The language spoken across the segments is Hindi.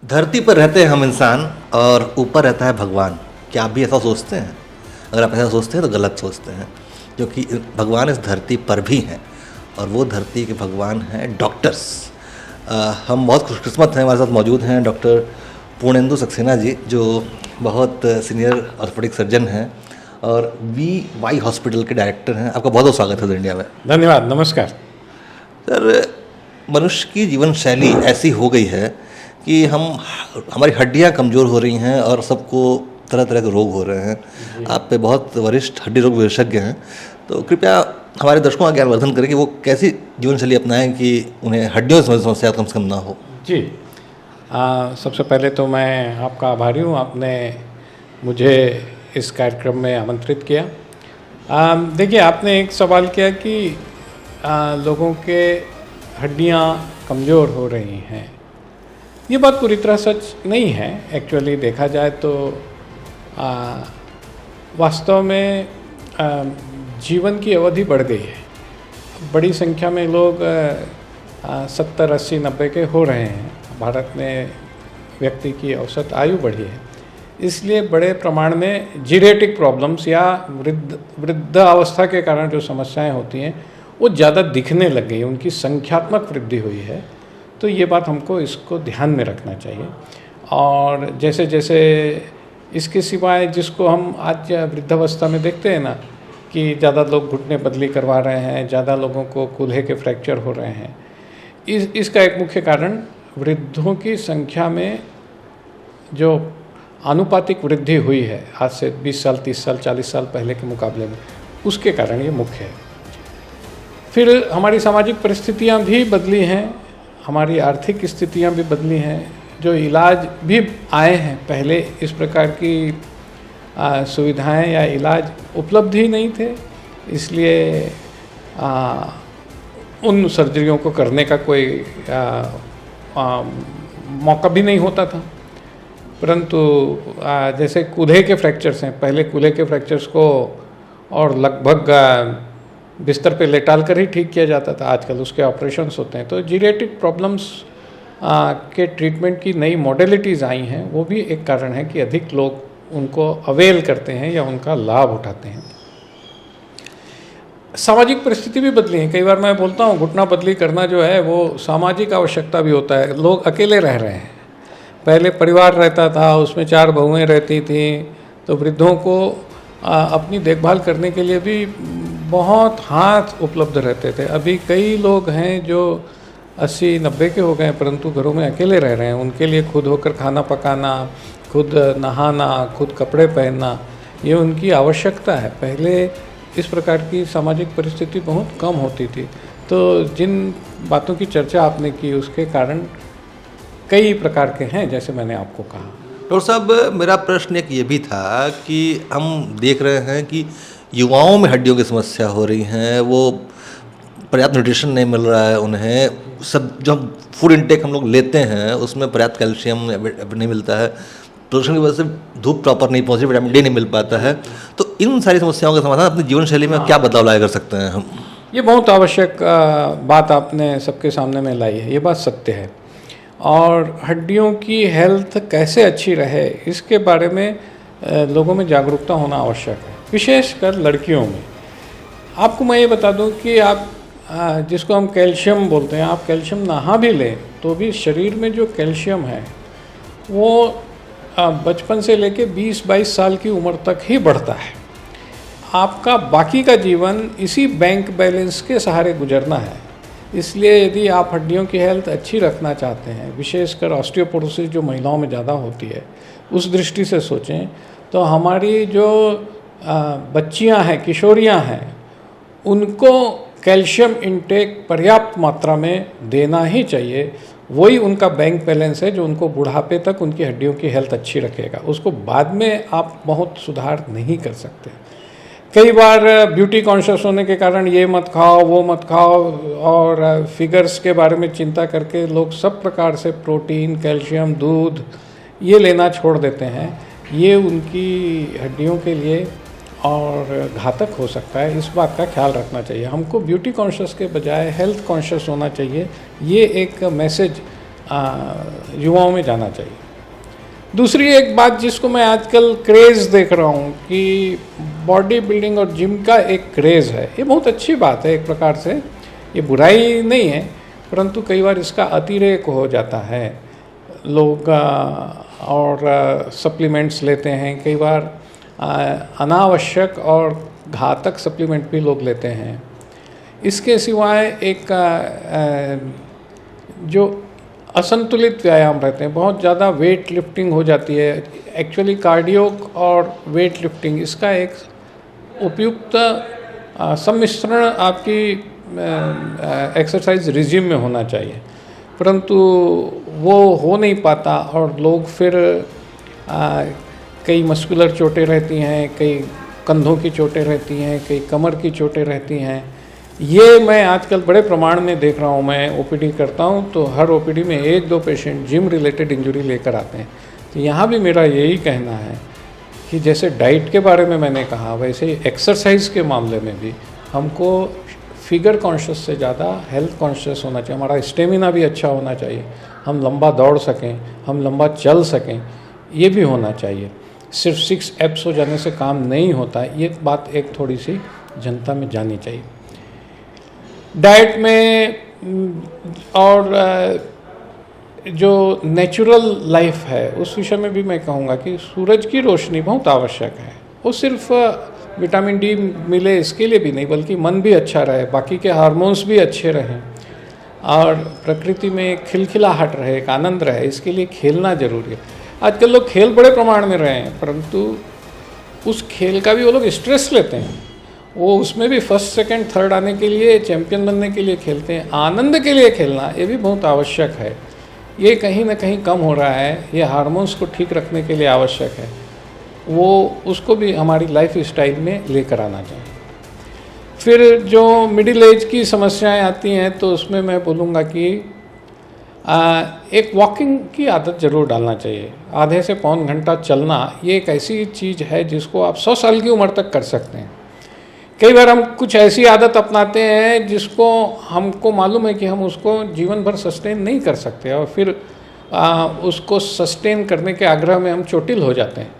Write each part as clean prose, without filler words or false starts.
धरती पर रहते हैं हम इंसान और ऊपर रहता है भगवान। क्या आप भी ऐसा सोचते हैं? अगर आप ऐसा सोचते हैं तो गलत सोचते हैं, क्योंकि भगवान इस धरती पर भी हैं और वो धरती के भगवान हैं डॉक्टर्स। हम बहुत खुशकिस्मत हैं, हमारे साथ मौजूद हैं डॉक्टर पूर्णेंदु सक्सेना जी, जो बहुत सीनियर ऑर्थोपेडिक सर्जन हैं और VY हॉस्पिटल के डायरेक्टर हैं। आपका बहुत बहुत स्वागत है इंडिया में। धन्यवाद, नमस्कार। सर, मनुष्य की जीवन शैली ऐसी हो गई है कि हमारी हड्डियां कमज़ोर हो रही हैं और सबको तरह तरह के रोग हो रहे हैं। आप पे बहुत वरिष्ठ हड्डी रोग विशेषज्ञ हैं, तो कृपया हमारे दर्शकों का ज्ञानवर्धन करें कि वो कैसी जीवन शैली अपनाएं कि उन्हें हड्डियों से समस्या कम से कम ना हो। जी, सबसे पहले तो मैं आपका आभारी हूँ, आपने मुझे इस कार्यक्रम में आमंत्रित किया। देखिए, आपने एक सवाल किया कि लोगों के हड्डियाँ कमज़ोर हो रही हैं। ये बात पूरी तरह सच नहीं है। एक्चुअली देखा जाए तो वास्तव में जीवन की अवधि बढ़ गई है। बड़ी संख्या में लोग 70, 80, 90 के हो रहे हैं। भारत में व्यक्ति की औसत आयु बढ़ी है, इसलिए बड़े प्रमाण में जीरेटिक प्रॉब्लम्स या वृद्धावस्था के कारण जो समस्याएं होती हैं वो ज़्यादा दिखने लग गई, उनकी संख्यात्मक वृद्धि हुई है। तो ये बात हमको इसको ध्यान में रखना चाहिए। और जैसे जैसे इसके सिवाय जिसको हम आज वृद्धावस्था में देखते हैं ना कि ज़्यादा लोग घुटने बदली करवा रहे हैं, ज़्यादा लोगों को कूल्हे के फ्रैक्चर हो रहे हैं, इसका एक मुख्य कारण वृद्धों की संख्या में जो आनुपातिक वृद्धि हुई है आज से 20 साल, 30 साल, 40 साल पहले के मुकाबले में, उसके कारण ये मुख्य है। फिर हमारी सामाजिक परिस्थितियाँ भी बदली हैं, हमारी आर्थिक स्थितियां भी बदली हैं, जो इलाज भी आए हैं। पहले इस प्रकार की सुविधाएं या इलाज उपलब्ध ही नहीं थे, इसलिए उन सर्जरियों को करने का कोई मौका भी नहीं होता था। परंतु जैसे कूल्हे के फ्रैक्चर्स हैं, पहले कूल्हे के फ्रैक्चर्स को और लगभग बिस्तर पे लेटाल कर ही ठीक किया जाता था, आजकल उसके ऑपरेशंस होते हैं। तो जीरेटिक प्रॉब्लम्स के ट्रीटमेंट की नई मॉडलिटीज़ आई हैं, वो भी एक कारण है कि अधिक लोग उनको अवेल करते हैं या उनका लाभ उठाते हैं। सामाजिक परिस्थिति भी बदली है। कई बार मैं बोलता हूँ घुटना बदली करना जो है वो सामाजिक आवश्यकता भी होता है। लोग अकेले रह रहे हैं, पहले परिवार रहता था, उसमें 4 बहुएँ रहती थीं, तो वृद्धों को अपनी देखभाल करने के लिए भी बहुत हाथ उपलब्ध रहते थे। अभी कई लोग हैं जो 80, 90 के हो गए परंतु घरों में अकेले रह रहे हैं। उनके लिए खुद होकर खाना पकाना, खुद नहाना, खुद कपड़े पहनना, ये उनकी आवश्यकता है। पहले इस प्रकार की सामाजिक परिस्थिति बहुत कम होती थी। तो जिन बातों की चर्चा आपने की उसके कारण कई प्रकार के हैं, जैसे मैंने आपको कहा। डॉक्टर साहब, मेरा प्रश्न एक ये भी था कि हम देख रहे हैं कि युवाओं में हड्डियों की समस्या हो रही हैं, वो पर्याप्त न्यूट्रिशन नहीं मिल रहा है उन्हें। सब जो फूड इनटेक हम लोग लेते हैं उसमें पर्याप्त कैल्शियम नहीं मिलता है, प्रदूषण की वजह से धूप प्रॉपर नहीं पहुँचती, विटामिन D नहीं मिल पाता है। तो इन सारी समस्याओं का समाधान अपनी जीवन शैली में क्या बदलाव लाया कर सकते हैं हम? ये बहुत आवश्यक बात आपने सबके सामने में लाई है, ये बात सत्य है। और हड्डियों की हेल्थ कैसे अच्छी रहे इसके बारे में लोगों में जागरूकता होना आवश्यक है, विशेषकर लड़कियों में। आपको मैं ये बता दूं कि आप जिसको हम कैल्शियम बोलते हैं, आप कैल्शियम नहा भी लें तो भी शरीर में जो कैल्शियम है वो बचपन से लेके 20-22 साल की उम्र तक ही बढ़ता है। आपका बाकी का जीवन इसी बैंक बैलेंस के सहारे गुजरना है। इसलिए यदि आप हड्डियों की हेल्थ अच्छी रखना चाहते हैं, विशेषकर ऑस्टियोपोरोसिस जो महिलाओं में ज़्यादा होती है, उस दृष्टि से सोचें तो हमारी जो बच्चियां हैं, किशोरियां हैं, उनको कैल्शियम इंटेक पर्याप्त मात्रा में देना ही चाहिए। वही उनका बैंक बैलेंस है जो उनको बुढ़ापे तक उनकी हड्डियों की हेल्थ अच्छी रखेगा। उसको बाद में आप बहुत सुधार नहीं कर सकते। कई बार ब्यूटी कॉन्शियस होने के कारण ये मत खाओ, वो मत खाओ, और फिगर्स के बारे में चिंता करके लोग सब प्रकार से प्रोटीन, कैल्शियम, दूध ये लेना छोड़ देते हैं। ये उनकी हड्डियों के लिए और घातक हो सकता है, इस बात का ख्याल रखना चाहिए। हमको ब्यूटी कॉन्शियस के बजाय हेल्थ कॉन्शियस होना चाहिए, ये एक मैसेज युवाओं में जाना चाहिए। दूसरी एक बात जिसको मैं आजकल क्रेज़ देख रहा हूँ कि बॉडी बिल्डिंग और जिम का एक क्रेज़ है, ये बहुत अच्छी बात है एक प्रकार से, ये बुराई नहीं है, परंतु कई बार इसका अतिरेक हो जाता है। लोग और सप्लीमेंट्स लेते हैं, कई बार अनावश्यक और घातक सप्लीमेंट भी लोग लेते हैं। इसके सिवाय एक जो असंतुलित व्यायाम रहते हैं, बहुत ज़्यादा वेट लिफ्टिंग हो जाती है। एक्चुअली कार्डियो और वेट लिफ्टिंग इसका एक उपयुक्त सम्मिश्रण आपकी एक्सरसाइज रिजिम में होना चाहिए, परंतु वो हो नहीं पाता और लोग फिर कई मस्कुलर चोटें रहती हैं, कई कंधों की चोटें रहती हैं, कई कमर की चोटें रहती हैं। ये मैं आजकल बड़े प्रमाण में देख रहा हूँ। मैं ओपीडी करता हूँ तो हर ओपीडी में 1-2 पेशेंट जिम रिलेटेड इंजरी लेकर आते हैं। तो यहाँ भी मेरा यही कहना है कि जैसे डाइट के बारे में मैंने कहा, वैसे ही एक्सरसाइज के मामले में भी हमको फिगर कॉन्शियस से ज़्यादा हेल्थ कॉन्शियस होना चाहिए। हमारा स्टेमिना भी अच्छा होना चाहिए, हम लंबा दौड़ सकें, हम लंबा चल सकें, ये भी होना चाहिए। सिर्फ 6 एब्स हो जाने से काम नहीं होता, ये बात एक थोड़ी सी जनता में जानी चाहिए। डाइट में और जो नेचुरल लाइफ है उस विषय में भी मैं कहूँगा कि सूरज की रोशनी बहुत आवश्यक है। वो सिर्फ विटामिन डी मिले इसके लिए भी नहीं, बल्कि मन भी अच्छा रहे, बाकी के हार्मोन्स भी अच्छे रहें और प्रकृति में खिलखिलाहट रहे, एक आनंद रहे, इसके लिए खेलना जरूरी है। आजकल लोग खेल बड़े प्रमाण में रहे हैं, परंतु उस खेल का भी वो लोग स्ट्रेस लेते हैं। वो उसमें भी फर्स्ट सेकंड थर्ड आने के लिए, चैंपियन बनने के लिए खेलते हैं। आनंद के लिए खेलना ये भी बहुत आवश्यक है। ये कहीं ना कहीं कम हो रहा है, ये हार्मोन्स को ठीक रखने के लिए आवश्यक है। वो उसको भी हमारी लाइफ स्टाइल में लेकर आना चाहिए। फिर जो मिडिल एज की समस्याएं आती हैं तो उसमें मैं बोलूँगा कि एक वॉकिंग की आदत ज़रूर डालना चाहिए। आधे से पौन घंटा चलना ये एक ऐसी चीज़ है जिसको आप 100 साल की उम्र तक कर सकते हैं। कई बार हम कुछ ऐसी आदत अपनाते हैं जिसको हमको मालूम है कि हम उसको जीवन भर सस्टेन नहीं कर सकते और फिर उसको सस्टेन करने के आग्रह में हम चोटिल हो जाते हैं।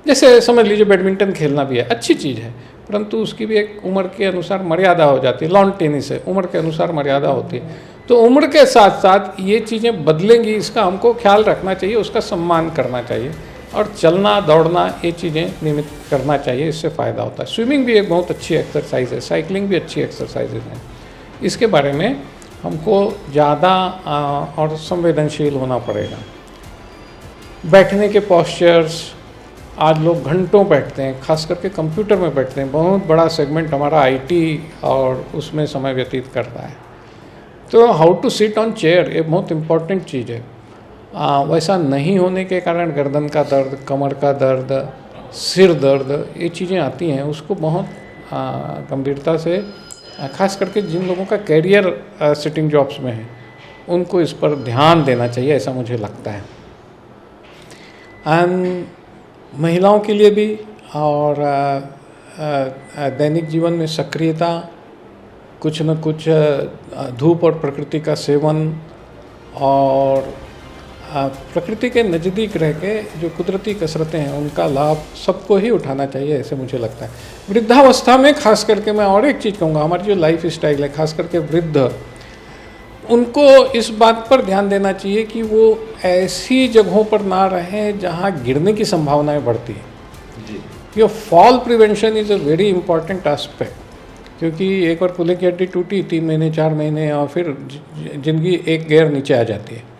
जैसे समझ लीजिए बैडमिंटन खेलना भी है, अच्छी चीज़ है, परंतु उसकी भी एक उम्र के अनुसार मर्यादा हो जाती है। लॉन टेनिस है, उम्र के अनुसार मर्यादा होती है। तो उम्र के साथ साथ ये चीज़ें बदलेंगी, इसका हमको ख्याल रखना चाहिए, उसका सम्मान करना चाहिए और चलना दौड़ना ये चीज़ें नियमित करना चाहिए, इससे फ़ायदा होता है। स्विमिंग भी एक बहुत अच्छी एक्सरसाइज है, साइकिलिंग भी अच्छी एक्सरसाइजेज हैं। इसके बारे में हमको ज़्यादा और संवेदनशील होना पड़ेगा। बैठने के पोस्चर्स, आज लोग घंटों बैठते हैं, खास करके कंप्यूटर में बैठते हैं। बहुत बड़ा सेगमेंट हमारा आईटी और उसमें समय व्यतीत करता है। तो how to sit on chair ये बहुत इम्पॉर्टेंट चीज़ है। वैसा नहीं होने के कारण गर्दन का दर्द, कमर का दर्द, सिर दर्द, ये चीज़ें आती हैं। उसको बहुत गंभीरता से, खास करके जिन लोगों का कैरियर सिटिंग जॉब्स में है, उनको इस पर ध्यान देना चाहिए, ऐसा मुझे लगता है। एंड महिलाओं के लिए भी और दैनिक जीवन में सक्रियता, कुछ न कुछ धूप और प्रकृति का सेवन और प्रकृति के नज़दीक रह के जो कुदरती कसरतें हैं उनका लाभ सबको ही उठाना चाहिए, ऐसे मुझे लगता है। वृद्धावस्था में खास करके मैं और एक चीज़ कहूँगा, हमारी जो लाइफ स्टाइल है, खास करके वृद्ध, उनको इस बात पर ध्यान देना चाहिए कि वो ऐसी जगहों पर ना रहें जहाँ गिरने की संभावनाएं बढ़ती हैं। ये fall prevention is a very important aspect, क्योंकि एक बार कुल्हे की हड्डी टूटी 3 महीने 4 महीने और फिर जिंदगी एक गियर नीचे आ जाती है।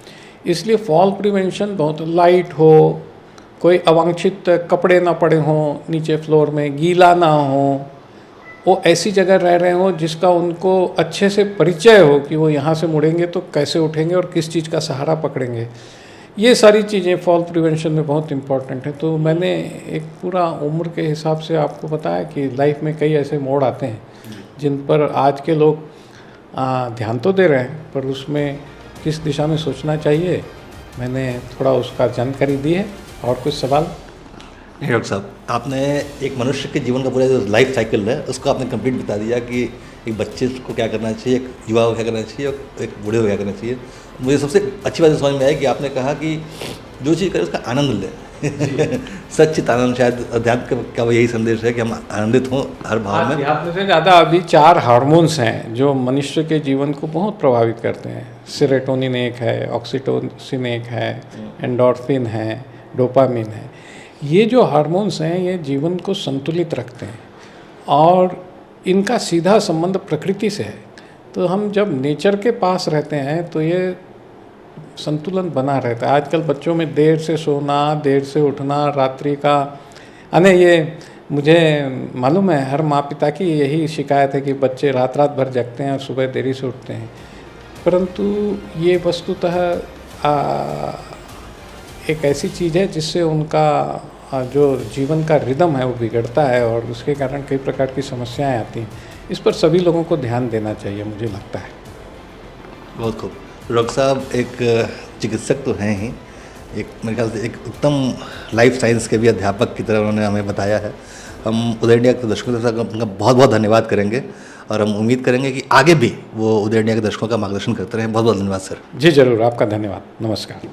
इसलिए फॉल प्रिवेंशन बहुत लाइट हो, कोई अवांछित कपड़े ना पड़े हों नीचे फ्लोर में, गीला ना हो, वो ऐसी जगह रह रहे हों जिसका उनको अच्छे से परिचय हो कि वो यहाँ से मुड़ेंगे तो कैसे उठेंगे और किस चीज़ का सहारा पकड़ेंगे। ये सारी चीज़ें फॉल प्रिवेंशन में बहुत इम्पॉर्टेंट है। तो मैंने एक पूरा उम्र के हिसाब से आपको बताया कि लाइफ में कई ऐसे मोड़ आते हैं जिन पर आज के लोग ध्यान तो दे रहे हैं, पर उसमें किस दिशा में सोचना चाहिए, मैंने थोड़ा उसका जानकारी दी है। और कुछ सवाल? नहीं डॉक्टर साहब, आपने एक मनुष्य के जीवन का पूरा जो लाइफ साइकिल है उसको आपने कंप्लीट बता दिया कि एक बच्चे को क्या करना चाहिए, एक युवा को क्या करना चाहिए और एक बूढ़े को क्या करना चाहिए। मुझे सबसे अच्छी बात समझ में आई कि आपने कहा कि जो चीज़ करे उसका आनंद ले सच्चित आनंद, शायद अध्यात्म का यही संदेश है कि हम आनंदित हों हर भाव में। अध्यात्म से ज़्यादा अभी 4 हार्मोन्स हैं जो मनुष्य के जीवन को बहुत प्रभावित करते हैं। सेरोटोनिन एक है, ऑक्सीटोसिन एक है, एंडोर्फिन है, डोपामिन है। ये जो हार्मोन्स हैं ये जीवन को संतुलित रखते हैं और इनका सीधा संबंध प्रकृति से है। तो हम जब नेचर के पास रहते हैं तो ये संतुलन बना रहता है। आजकल बच्चों में देर से सोना, देर से उठना, रात्रि का ये मुझे मालूम है हर माँ पिता की यही शिकायत है कि बच्चे रात रात भर जगते हैं और सुबह देरी से उठते हैं। परंतु ये वस्तुतः एक ऐसी चीज़ है जिससे उनका जो जीवन का रिदम है वो बिगड़ता है और उसके कारण कई प्रकार की समस्याएं आती हैं। इस पर सभी लोगों को ध्यान देना चाहिए, मुझे लगता है। बहुत खूब। डॉक्टर साहब एक चिकित्सक तो हैं ही, एक मेरे ख्याल से एक उत्तम लाइफ साइंस के भी अध्यापक की तरह उन्होंने हमें बताया है। हम उदय इंडिया के दर्शकों के साथ उनका बहुत बहुत धन्यवाद करेंगे और हम उम्मीद करेंगे कि आगे भी वो उदय इंडिया के दर्शकों का मार्गदर्शन करते रहें। बहुत बहुत धन्यवाद सर। जी जरूर, आपका धन्यवाद। नमस्कार।